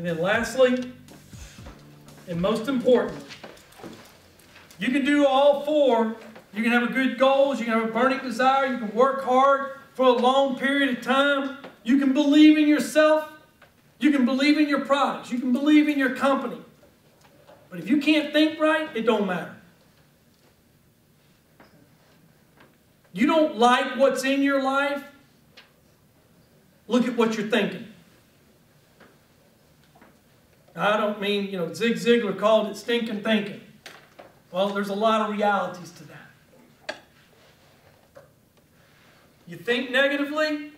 And then lastly, and most important, you can do all four. You can have a good goals, you can have a burning desire, you can work hard for a long period of time. You can believe in yourself, you can believe in your products, you can believe in your company. But if you can't think right, it don't matter. You don't like what's in your life, look at what you're thinking. I don't mean, Zig Ziglar called it stinking thinking. Well, there's a lot of realities to that. You think negatively,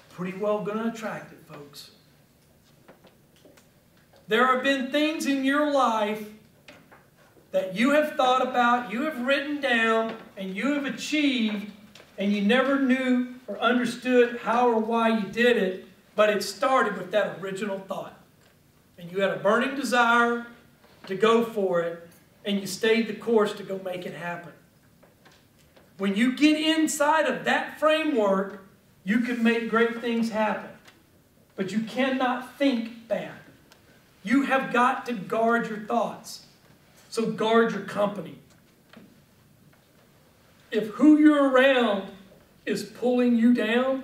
pretty well going to attract it, folks. There have been things in your life that you have thought about, you have written down, and you have achieved, and you never knew or understood how or why you did it, but it started with that original thought. And you had a burning desire to go for it, and you stayed the course to go make it happen. When you get inside of that framework, you can make great things happen. But you cannot think bad. You have got to guard your thoughts. So guard your company. If who you're around is pulling you down,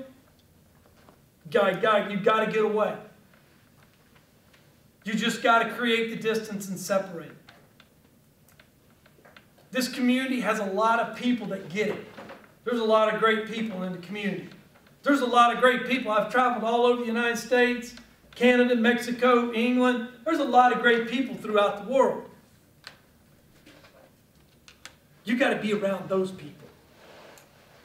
you've got to get away. You just got to create the distance and separate. This community has a lot of people that get it. There's a lot of great people in the community. There's a lot of great people. I've traveled all over the United States, Canada, Mexico, England. There's a lot of great people throughout the world. You got to be around those people.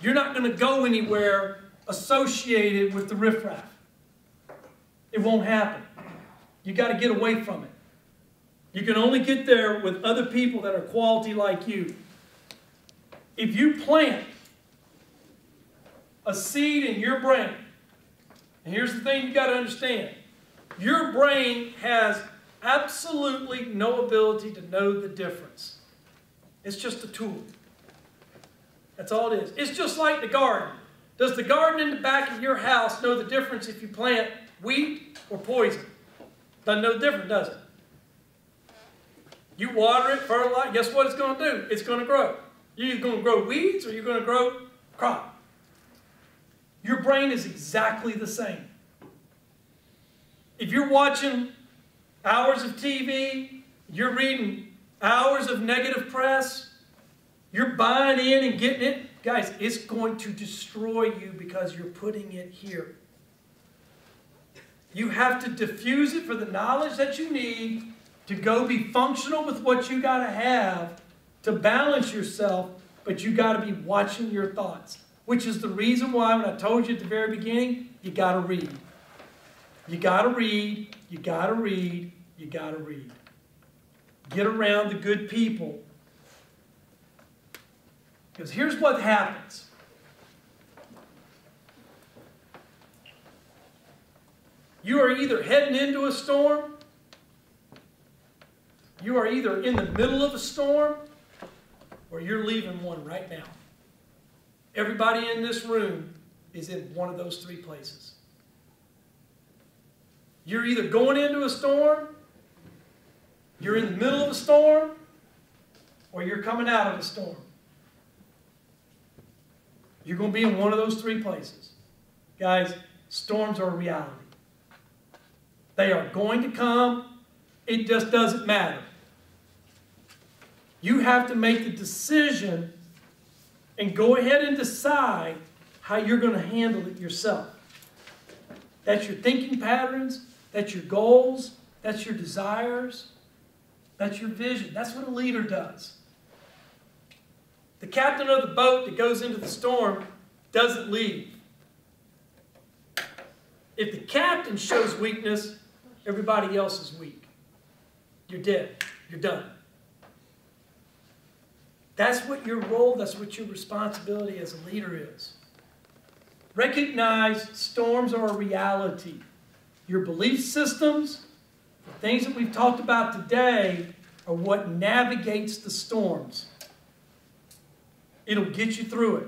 You're not going to go anywhere associated with the riffraff. It won't happen. You got to get away from it. You can only get there with other people that are quality like you. If you plant a seed in your brain, and here's the thing you got to understand. Your brain has absolutely no ability to know the difference. It's just a tool. That's all it is. It's just like the garden. Does the garden in the back of your house know the difference if you plant wheat or poison? Doesn't know the difference, does it? You water it, fertilize, guess what it's going to do? It's going to grow. You're either going to grow weeds or you're going to grow crop. Your brain is exactly the same. If you're watching hours of TV, you're reading hours of negative press, you're buying in and getting it, guys, it's going to destroy you because you're putting it here. You have to diffuse it for the knowledge that you need to go be functional with what you got to have to balance yourself, but you got to be watching your thoughts, which is the reason why when I told you at the very beginning, you got to read. You got to read, you got to read, you got to read. Get around the good people. Because here's what happens. You are either heading into a storm, you are either in the middle of a storm, or you're leaving one right now. Everybody in this room is in one of those three places. You're either going into a storm, you're in the middle of a storm, or you're coming out of a storm. You're going to be in one of those three places. Guys, storms are a reality. They are going to come. It just doesn't matter. You have to make the decision and go ahead and decide how you're going to handle it yourself. That's your thinking patterns. That's your goals. That's your desires. That's your vision. That's what a leader does. The captain of the boat that goes into the storm doesn't leave. If the captain shows weakness, everybody else is weak. You're dead. You're done. That's what your role, that's what your responsibility as a leader is. Recognize storms are a reality. Your belief systems, the things that we've talked about today, are what navigates the storms. It'll get you through it.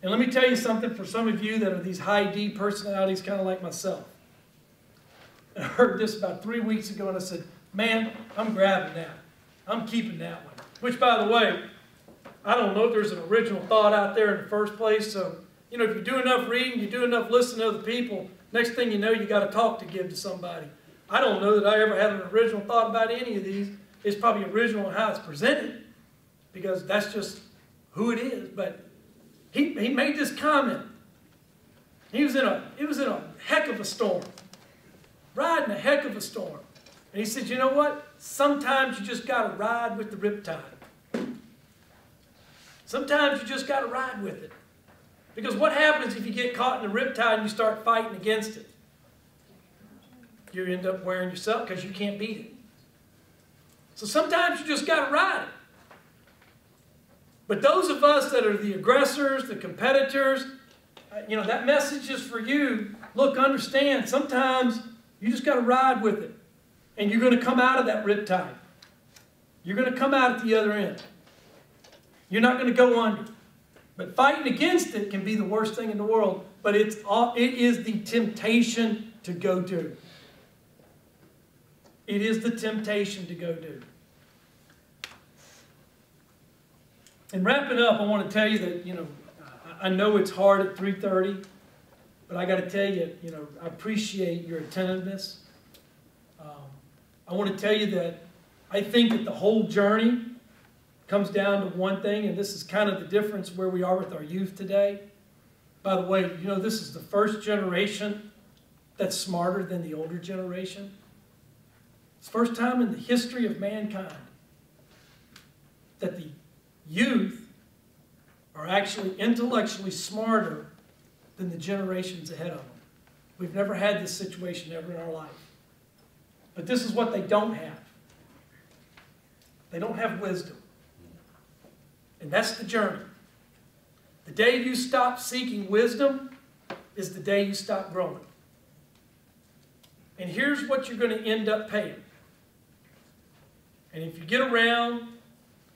And let me tell you something for some of you that are these high D personalities, kind of like myself. I heard this about 3 weeks ago, and I said, man, I'm grabbing that. I'm keeping that one. Which, by the way, I don't know if there's an original thought out there in the first place. So, you know, if you do enough reading, you do enough listening to other people, next thing you know, you got a talk to give to somebody. I don't know that I ever had an original thought about any of these. It's probably original in how it's presented, because that's just who it is. But he made this comment. It was in a heck of a storm, riding a heck of a storm. And he said, you know what? Sometimes you just got to ride with the riptide. Sometimes you just got to ride with it. Because what happens if you get caught in the riptide and you start fighting against it? You end up wearing yourself because you can't beat it. So sometimes you just got to ride it. But those of us that are the aggressors, the competitors, you know, that message is for you. Look, understand, sometimes you just got to ride with it. And you're going to come out of that riptide. You're going to come out at the other end. You're not going to go under. But fighting against it can be the worst thing in the world. But it is the temptation to go do. It is the temptation to go do. And wrapping up, I want to tell you that, you know, I know it's hard at 3:30, but I got to tell you, you know, I appreciate your attentiveness. I want to tell you that I think that the whole journey comes down to one thing, and this is kind of the difference where we are with our youth today. By the way, you know, this is the first generation that's smarter than the older generation. It's the first time in the history of mankind that the youth are actually intellectually smarter than the generations ahead of them. We've never had this situation ever in our life. But this is what they don't have. They don't have wisdom. And that's the journey. The day you stop seeking wisdom is the day you stop growing. And here's what you're going to end up paying. And if you get around,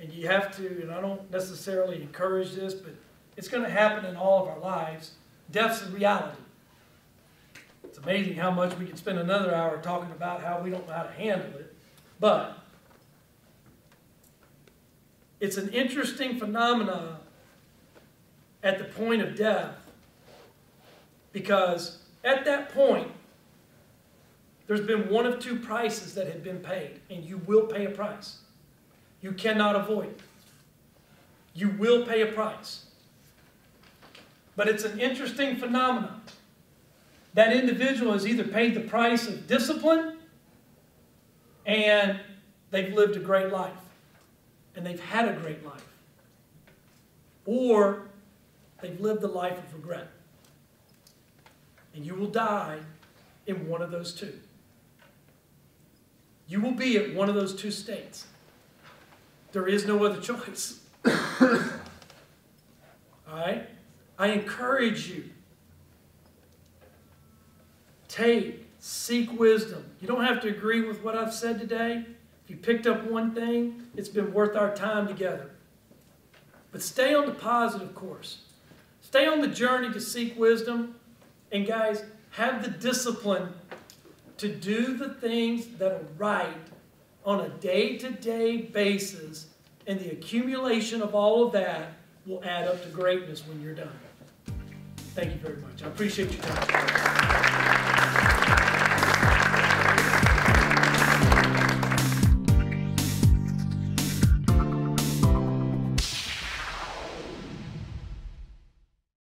and you have to, and I don't necessarily encourage this, but it's going to happen in all of our lives, death's a reality. It's amazing how much we could spend another hour talking about how we don't know how to handle it. But it's an interesting phenomenon at the point of death, because at that point, there's been one of two prices that have been paid, and you will pay a price. You cannot avoid it. You will pay a price. But it's an interesting phenomenon. That individual has either paid the price of discipline, and they've lived a great life, and they've had a great life, or they've lived a life of regret. And you will die in one of those two. You will be at one of those two states. There is no other choice. All right? I encourage you. Seek wisdom. You don't have to agree with what I've said today. If you picked up one thing, it's been worth our time together. But stay on the positive course. Stay on the journey to seek wisdom. And guys, have the discipline to do the things that are right on a day-to-day basis, and the accumulation of all of that will add up to greatness when you're done. Thank you very much. I appreciate your time.